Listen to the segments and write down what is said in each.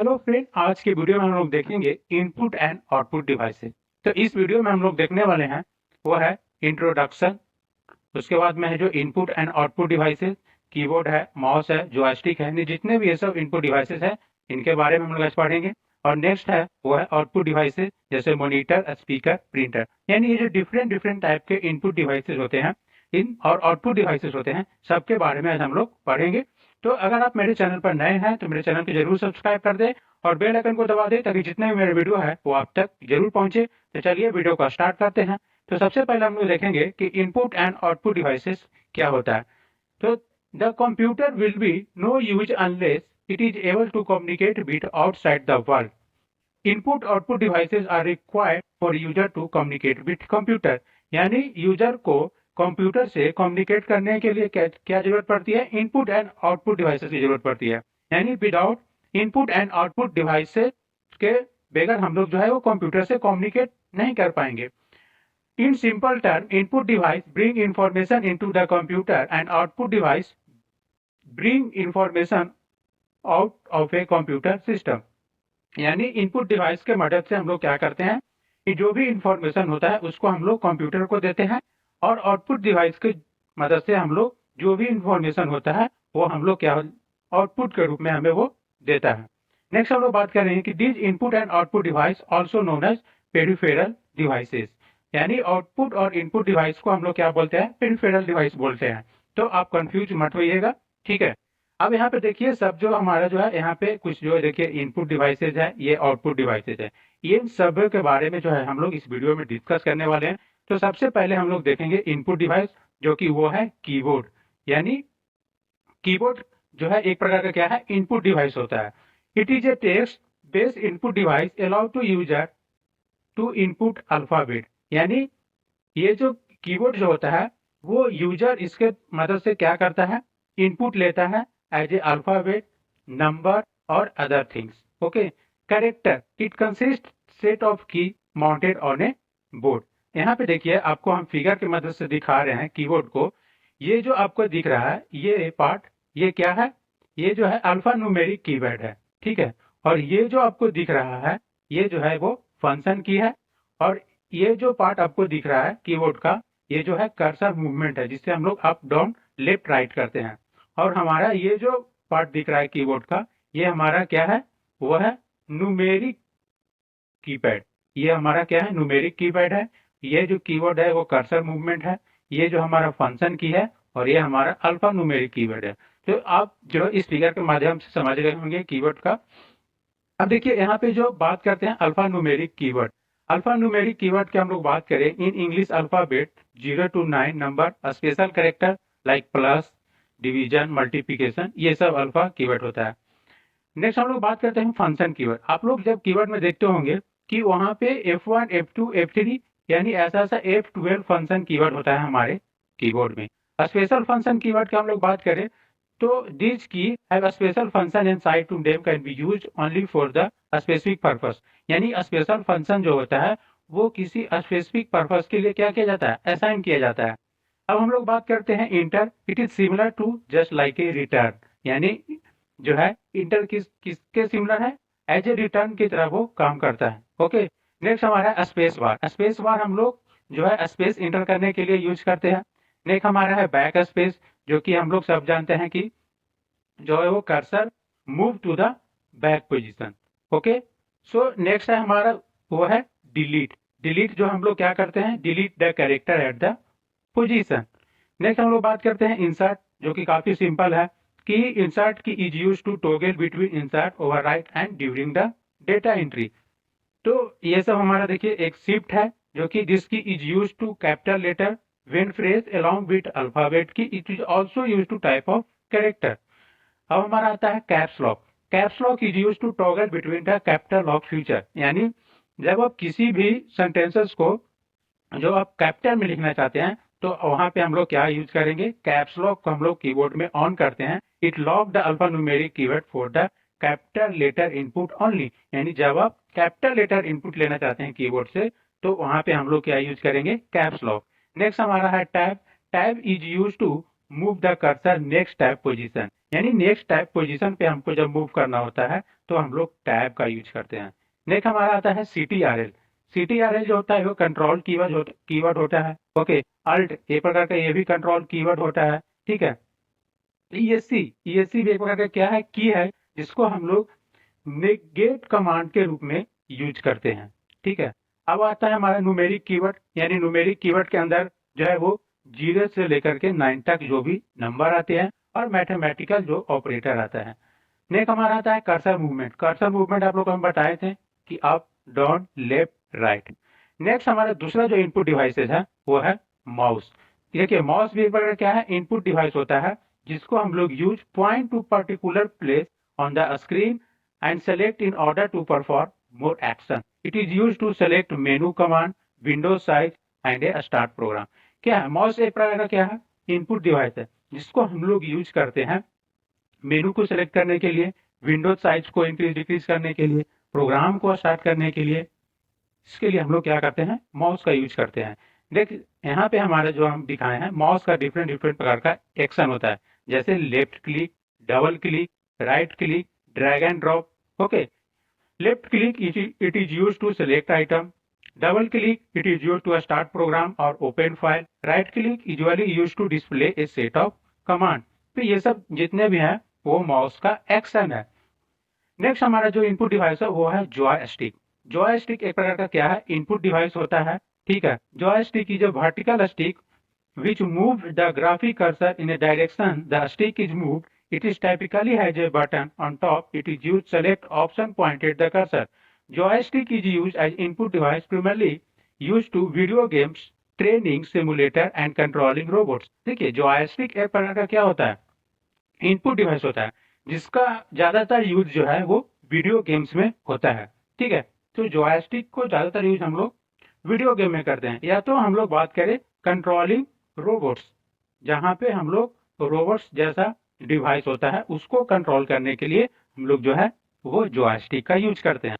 Hello friend, आज के video में हम लोग देखेंगे इनपुट एंड आउटपुट डिवाइसेस। तो इस वीडियो में हम लोग देखने वाले हैं वो है इंट्रोडक्शन। उसके बाद में है जो input and output devices, keyboard है, माउस है, जॉयस्टिक है, यानी जितने भी ये सब इनपुट डिवाइसेस है इनके बारे में हम लोग आज पढ़ेंगे। और नेक्स्ट है वो है आउटपुट डिवाइसेस, जैसे मॉनिटर, स्पीकर, प्रिंटर, यानी ये जो डिफरेंट डिफरेंट टाइप के इनपुट डिवाइसेस होते हैं इन और आउटपुट डिवाइसेस होते हैं, सबके बारे में आज हम लोग पढ़ेंगे। तो अगर आप मेरे चैनल पर नए हैं तो मेरे चैनल को जरूर सब्सक्राइब कर दें और बेल आइकन को दबा दें, ताकि जितने भी मेरे वीडियो है वो आप तक जरूर पहुंचे। तो चलिए वीडियो को स्टार्ट करते हैं। तो सबसे पहले हम लोग देखेंगे कि इनपुट एंड आउटपुट डिवाइसेस क्या होता है। तो the computer will be no use unless it is able to communicate with outside the world. Input output devices are required for user to communicate with computer, यानी user को computer से communicate करने के लिए क्या क्या जरूरत पड़ती है? इनपुट एंड आउटपुट डिवाइसेस की जरूरत पड़ती है। यानी without input and output devices के बगैर हम लोग जो है वो कंप्यूटर से कम्युनिकेट नहीं कर पाएंगे। In simple term, input device bring information into the computer and output device bring information out of a computer system। यानी इनपुट डिवाइस के मदद से हम लोग क्या करते हैं कि जो भी इंफॉर्मेशन होता है उसको हम लोग कंप्यूटर को देते हैं, और आउटपुट डिवाइस की मदद से हम लोग जो भी इंफॉर्मेशन होता है वो हम लोग क्या आउटपुट के रूप में हमें वो देता है। नेक्स्ट हम लोग बात कर रहे हैं कि this input and output device also known as peripheral devices, यानी आउटपुट और इनपुट डिवाइस को हम लोग क्या बोलते हैं? पेरिफेरल डिवाइस बोलते हैं। तो आप कंफ्यूज मत होइएगा, ठीक है। अब यहाँ पे देखिए सब जो हमारा जो है यहाँ पे कुछ जो देखिए इनपुट डिवाइसेज है, ये आउटपुट डिवाइसेज है, इन सब के बारे में जो है हम लोग इस वीडियो में डिस्कस करने वाले हैं। तो सबसे पहले हम लोग देखेंगे इनपुट डिवाइस, जो कि वो है कीबोर्ड। यानी कीबोर्ड जो है एक प्रकार का क्या है? इनपुट डिवाइस होता है। It is a text based input device allow to user to input alphabet, यानी ये जो कीबोर्ड जो होता है वो यूजर इसके मदद से क्या करता है? इनपुट लेता है एज ए अल्फाबेट, नंबर और other things. Okay. Character, it consist set of की माउंटेड ऑन ए बोर्ड। यहाँ पे देखिए आपको हम फिगर की मदद से दिखा रहे हैं कीबोर्ड को। ये जो आपको दिख रहा है ये पार्ट, ये क्या है? ये जो है अल्फा न्यूमेरिक कीपैड है, ठीक है। और ये जो आपको दिख रहा है ये जो है वो फंक्शन की है। और ये जो पार्ट आपको दिख रहा है कीबोर्ड का, ये जो है कर्सर मूवमेंट है, जिससे हम लोग अप डाउन लेफ्ट राइट करते हैं। और हमारा ये जो पार्ट दिख रहा है कीबोर्ड का, ये हमारा क्या है? वो है न्यूमेरिक कीपैड। ये हमारा क्या है? न्यूमेरिक कीपैड है। ये जो कीबोर्ड है वो कर्सर मूवमेंट है। ये जो हमारा फंक्शन की है, और ये हमारा अल्फा न्यूमेरिक कीबोर्ड है। तो आप जो इस फिगर के माध्यम से समझ रहे होंगे कीबोर्ड का। अब देखिए यहाँ पे जो बात करते हैं alpha numeric keyword, alpha numeric keyword की हम लोग बात करें, in English alphabet 0 to 9 number, special character like plus, division, multiplication, ये सब अल्फा कीवर्ड होता है। नेक्स्ट हम लोग बात करते हैं फंक्शन कीवर्ड। आप लोग जब कीवर्ड में देखते होंगे कि वहां पे F1, F2, F3, यानी ऐसा ऐसा F12 फंक्शन कीवर्ड होता है हमारे कीबोर्ड में। स्पेशल फंक्शन कीवर्ड की हम लोग बात करें तो this key have a special function inside to them can be used only for the specific purpose, यानी स्पेशल फंक्शन जो होता है वो किसी स्पेसिफिक पर्पस के लिए क्या किया जाता है? असाइन किया जाता है। अब हम लोग बात करते हैं enter, it is similar to just like a return, यानी जो है इंटर किसके सिमिलर है? एज ए रिटर्न की तरह वो काम करता है। ओके। नेक्स्ट हमारा है स्पेस बार। स्पेस बार हम लोग जो है स्पेस इंटर करने के लिए यूज करते हैं। नेक्स्ट हमारा है बैक स्पेस, जो कि हम लोग सब जानते हैं कि जो है वो cursor move to the back position. Okay. So next है हमारा वो है डिलीट। डिलीट जो हम लोग क्या करते हैं? Delete the character at the position. Next हम लोग बात करते हैं इंसर्ट, जो कि काफी सिंपल है कि insert key is use to toggle between insert, overwrite and during the data entry. तो ये सब हमारा देखिए एक शिफ्ट है, जो कि जिसकी is use to capital letter when phrase along with alphabet की, it is also use to type of character. अब हमारा आता है caps lock. Caps lock is use to toggle between the capital lock feature, यानी जब आप किसी भी सेंटेंसेस को जो आप कैपिटल में लिखना चाहते हैं तो वहां पे हम लोग क्या यूज करेंगे? कैप्स लॉक को हम लोग कीबोर्ड में ऑन करते हैं। It lock the alpha numeric keyword for the capital letter input only, यानी जब आप कैपिटल लेटर इनपुट लेना चाहते हैं कीबोर्ड से तो वहां पे हम लोग क्या यूज करेंगे? Caps lock. नेक्स्ट हमारा है tab. Tab is use to move the cursor next tab position, यानी नेक्स्ट टैब पोजीशन पे हमको जब मूव करना होता है तो हम लोग टैब का यूज करते हैं। नेक्स्ट हमारा आता है CTRL। CTRL जो होता है वो कंट्रोल कीवर्ड होता है। ओके, अल्ट एक प्रकार का ये भी कंट्रोल कीवर्ड होता है। ठीक है, ESC भी एक प्रकार का क्या है, की है, जिसको हम लोग नेगेट कमांड के रूप में यूज करते हैं। ठीक है, अब आता है हमारा न्यूमेरिक कीवर्ड। यानी न्यूमेरिक कीवर्ड के अंदर जो है वो 0 से लेकर के 9 तक जो भी नंबर आते हैं और मैथमेटिकल जो ऑपरेटर आता है। नेक्स्ट हमारा आता है कर्सर मूवमेंट। कर्सर मूवमेंट आप लोग को हम बताए थे कि up down left right. Next हमारा दूसरा जो इनपुट डिवाइसेज है वो है माउस। देखिए माउस भी एक प्रकार क्या है, इनपुट डिवाइस होता है, जिसको हम लोग use point two particular place on the screen and select in order to perform more action. It is used to select menu command, window size and a start program. क्या है mouse एक प्रकार का क्या है, इनपुट डिवाइस है, जिसको हम लोग यूज करते हैं मेनू को सिलेक्ट करने के लिए, विंडो साइज को इंक्रीज डिक्रीज करने के लिए, प्रोग्राम को स्टार्ट करने के लिए। इसके लिए हम लोग क्या करते हैं, माउस का यूज करते हैं। देख यहाँ पे हमारे जो हम दिखाए हैं माउस का डिफरेंट डिफरेंट प्रकार का एक्शन होता है, जैसे left click, double click, right click, drag and drop. Okay, left click it is used to select item, double click it is used to start program or open file, right click usually used to display a set of command। तो ये सब जितने भी हैं वो mouse का action है। Next हमारा जो इनपुट डिवाइस है वो है जॉयस्टिक। जॉयस्टिक एक प्रकार का क्या है, इनपुट डिवाइस होता है। ठीक है, जॉयस्टिक की जो vertical stick which move the graphic cursor in a direction the stick is moved. It is typically has a button on top. It is used select option pointed the cursor. Joystick is used as input device primarily used to video games, training simulator and controlling robots। देखिए joystick एक प्रकार का क्या होता है, input device होता है, जिसका ज्यादातर यूज जो है वो वीडियो गेम्स में होता है। ठीक है, तो जॉयस्टिक को ज्यादातर यूज हम लोग वीडियो गेम में करते हैं, या तो हम लोग बात करें कंट्रोलिंग रोबोट्स, जहाँ पे हम लोग रोबोट्स जैसा डिवाइस होता है उसको कंट्रोल करने के लिए हम लोग जो है वो जॉयस्टिक का यूज करते हैं।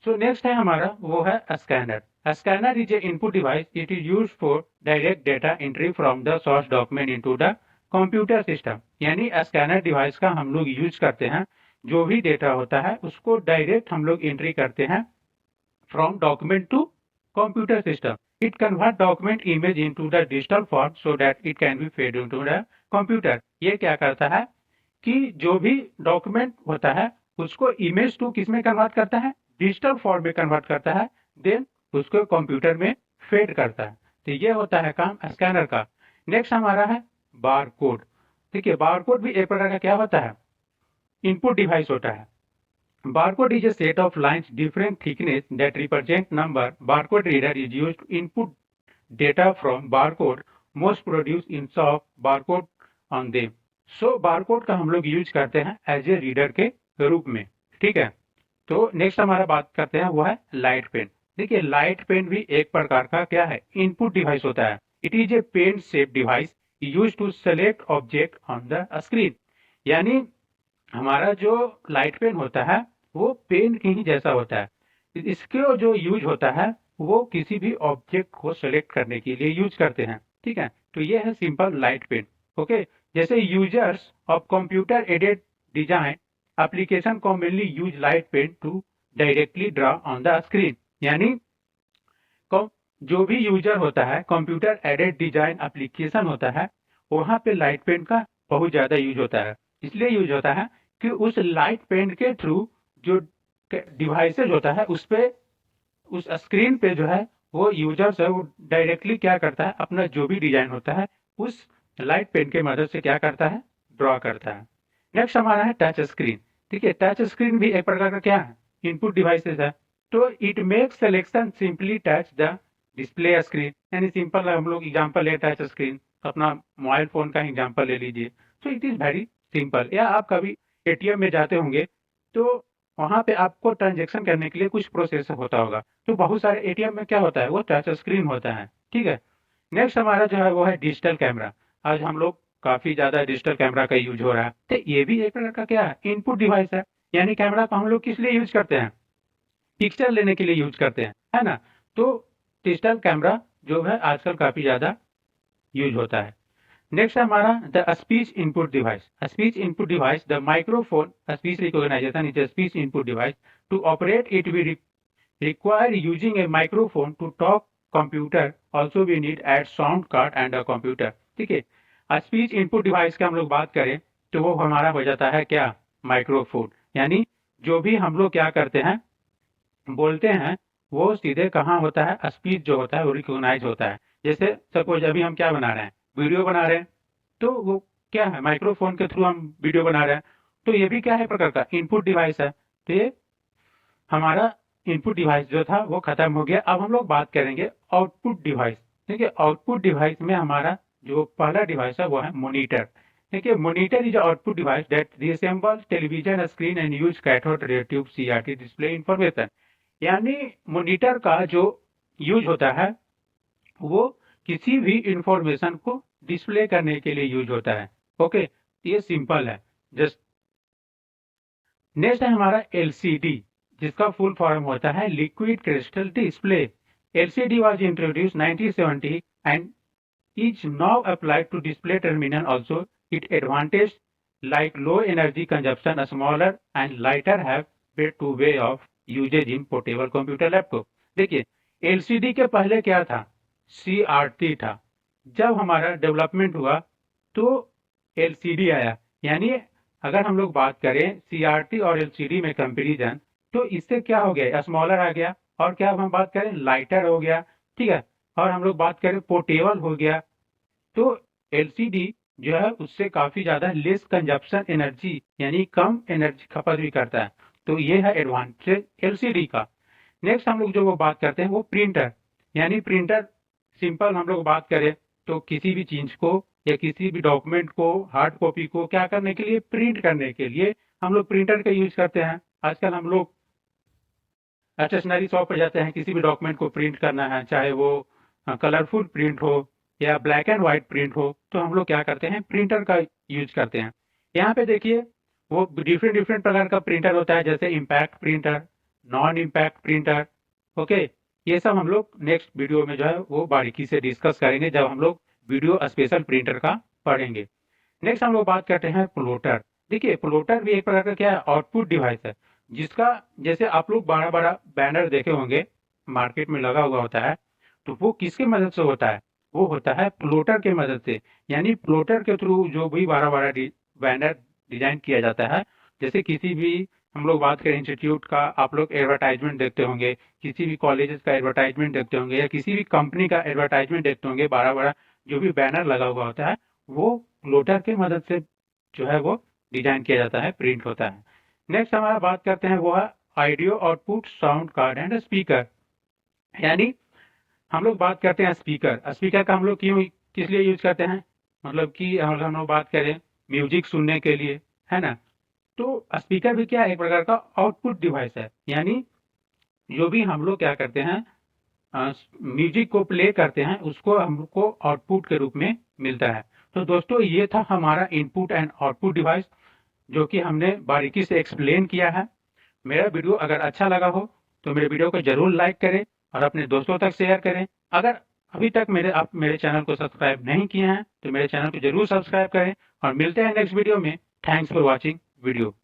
सो नेक्स्ट है हमारा वो है scanner. Scanner is a input device, it is used for direct data entry from the source document into the computer system. यानी स्कैनर डिवाइस का हम लोग यूज करते हैं, जो भी डेटा होता है उसको डायरेक्ट हम लोग एंट्री करते हैं from document to computer system. It convert document image into the digital form so that it can be fed into the computer. ये क्या करता है कि जो भी डॉक्यूमेंट होता है उसको इमेज टू किस में कन्वर्ट करता है, डिजिटल फॉर्म में कन्वर्ट करता है, देन उसको कंप्यूटर में फेड करता है। तो ये होता है काम स्कैनर का। नेक्स्ट हमारा है बार कोड। देखिए बार कोड भी एक प्रकार का क्या होता है, इनपुट डिवाइस होता है। Barcode is a set of lines different thickness that represent number. Barcode reader is used to input data from barcode most produce in shop barcode on them. So barcode का हम लोग use करते हैं as a reader के रूप में। ठीक है, तो नेक्स्ट हमारा बात करते हैं वो है लाइट पेन। देखिए लाइट पेन भी एक प्रकार का क्या है, इनपुट डिवाइस होता है। It is a pen shape device use to select object on the screen. यानी हमारा जो लाइट पेन होता है वो पेन के ही जैसा होता है। इसके जो यूज होता है वो किसी भी ऑब्जेक्ट को सेलेक्ट करने के लिए यूज करते हैं। ठीक है, तो ये है सिंपल लाइट पेन। ओके, जैसे users of computer aided design application commonly use light pen to directly draw on the screen. यानी जो भी यूजर होता है कंप्यूटर एडेड डिजाइन एप्लीकेशन होता है वहाँ पे लाइट पेन का बहुत ज्यादा यूज होता है। इसलिए यूज होता है कि उस लाइट पेन के थ्रू जो डिवाइसेज होता है उस पे उस स्क्रीन पे जो है वो यूजर्स है वो डायरेक्टली क्या करता है, अपना जो भी डिजाइन होता है उस लाइट पेन के मदद से क्या करता है, ड्रॉ करता है। नेक्स्ट हमारा है टच स्क्रीन। ठीक है, टच स्क्रीन भी एक प्रकार का क्या है, इनपुट डिवाइसेज है। तो it make selection simply touch the display screen. यानी सिंपल हम लोग एग्जाम्पल ले टच स्क्रीन, अपना मोबाइल फोन का एग्जाम्पल ले लीजिए। So it is very simple. या आप कभी एटीएम में जाते होंगे तो वहां पे आपको ट्रांजेक्शन करने के लिए कुछ प्रोसेस होता होगा, तो बहुत सारे एटीएम में क्या होता है वो टच स्क्रीन होता है। ठीक है, नेक्स्ट हमारा जो है वो है डिजिटल कैमरा। आज हम लोग काफी ज्यादा डिजिटल कैमरा का यूज हो रहा है, तो ये भी एक प्रकार का क्या है, इनपुट डिवाइस है। यानी कैमरा को हम लोग किस लिए यूज करते हैं, पिक्चर लेने के लिए यूज करते हैं, है ना। तो डिजिटल कैमरा जो है आजकल काफी ज्यादा यूज होता है। नेक्स्ट है हमारा the speech input device. Speech input device, the microphone speech recognisation is a speech input device. To operate it we require using a microphone to talk computer, also we need add sound card and a computer। ठीक है, speech input device की हम लोग बात करें तो वो हमारा हो जाता है क्या, माइक्रोफोन। यानी जो भी हम लोग क्या करते हैं, बोलते हैं, वो सीधे कहाँ होता है, स्पीच जो होता है वो रिकॉग्नाइज होता है। जैसे सपोज अभी हम क्या बना रहे हैं, वीडियो बना रहे हैं, तो वो क्या है, माइक्रोफोन के थ्रू हम वीडियो बना रहे हैं, तो ये भी क्या है, प्रकार का इनपुट डिवाइस है। तो ये हमारा इनपुट डिवाइस जो था वो खत्म हो गया। अब हम लोग बात करेंगे आउटपुट डिवाइस। ठीक है, आउटपुट डिवाइस में हमारा जो पहला डिवाइस है वो है मॉनिटर। ठीक है, monitor is output device that resemble television screen and use cathode ray tube CRT display information. यानी मॉनिटर का जो यूज होता है वो किसी भी इंफॉर्मेशन को डिस्प्ले करने के लिए यूज होता है। ओके, ये सिंपल है जस्ट। नेक्स्ट है हमारा एलसीडी, जिसका फुल फॉर्म होता है liquid crystal display. LCD was introduce 1970 and is now applied to display terminal also. It advantage like low energy consumption, smaller and lighter have two way of usage in portable computer laptop। देखिए, LCD के पहले क्या था, CRT था। जब हमारा development हुआ तो एलसीडी आया। यानी अगर हम लोग बात करें सीआरटी और एलसीडी में कंपैरिजन, तो इससे क्या हो गया, स्मॉलर आ गया, और क्या हम बात करें, लाइटर हो गया। ठीक है, और हम लोग बात करें पोर्टेबल हो गया। तो एलसीडी जो है उससे काफी ज्यादा लेस कंजप्शन एनर्जी, यानी कम एनर्जी खपत भी करता है। तो ये है एडवांटेज एलसीडी का। नेक्स्ट हम लोग जो वो बात करते हैं वो प्रिंटर। यानी प्रिंटर, सिंपल हम लोग बात करें तो किसी भी चीज को या किसी भी डॉक्यूमेंट को, हार्ड कॉपी को क्या करने के लिए, प्रिंट करने के लिए हम लोग प्रिंटर का यूज करते हैं। आजकल हम लोग स्टेशनरी शॉप पर जाते हैं, किसी भी डॉक्यूमेंट को प्रिंट करना है, चाहे वो कलरफुल प्रिंट हो या ब्लैक एंड व्हाइट प्रिंट हो, तो हम लोग क्या करते हैं, प्रिंटर का यूज करते हैं। यहाँ पे देखिए वो डिफरेंट डिफरेंट प्रकार का प्रिंटर होता है, जैसे impact printer, non impact printer. Okay, ये सब हम लोग नेक्स्ट वीडियो में जो है वो बारीकी से डिस्कस करेंगे, जब हम लोग वीडियो स्पेशल प्रिंटर का पढ़ेंगे। नेक्स्ट हम लोग बात करते हैं प्लोटर। देखिए, प्लोटर भी एक प्रकार का क्या है, आउटपुट डिवाइस है, जिसका जैसे आप लोग बड़ा बड़ा बैनर देखे होंगे मार्केट में लगा हुआ होता है, तो वो किसके मदद से होता है, वो होता है प्लोटर के मदद से। यानी प्लोटर के थ्रू जो भी बड़ा बड़ा बैनर डिजाइन किया जाता है, जैसे किसी भी हम लोग बात करें इंस्टीट्यूट का, आप लोग एडवर्टाइजमेंट देखते होंगे, किसी भी कॉलेजेस का एडवर्टाइजमेंट देखते होंगे, या किसी भी कंपनी का एडवर्टाइजमेंट देखते होंगे, बड़ा बड़ा जो भी बैनर लगा हुआ होता है, वो प्लोटर के मदद से जो है वो डिजाइन किया जाता है, प्रिंट होता है। नेक्स्ट हमारा बात करते हैं वो है audio output sound card and speaker. यानी हम लोग बात करते हैं स्पीकर। स्पीकर का हम लोग क्यों, किस लिए यूज करते हैं, मतलब कि हम लोग बात करें म्यूजिक सुनने के लिए, है ना। तो स्पीकर भी क्या है, एक प्रकार का आउटपुट डिवाइस है। यानी जो भी हम लोग क्या करते हैं, म्यूजिक को प्ले करते हैं, उसको हमको आउटपुट के रूप में मिलता है। तो दोस्तों ये था हमारा इनपुट एंड आउटपुट डिवाइस, जो कि हमने बारीकी से एक्सप्लेन किया है। मेरा वीडियो अगर अच्छा लगा हो तो मेरे वीडियो को जरूर लाइक करें और अपने दोस्तों तक शेयर करें। अगर अभी तक आप मेरे चैनल को सब्सक्राइब नहीं किए हैं तो मेरे चैनल को जरूर सब्सक्राइब करें, और मिलते हैं नेक्स्ट वीडियो में। Thanks for watching video.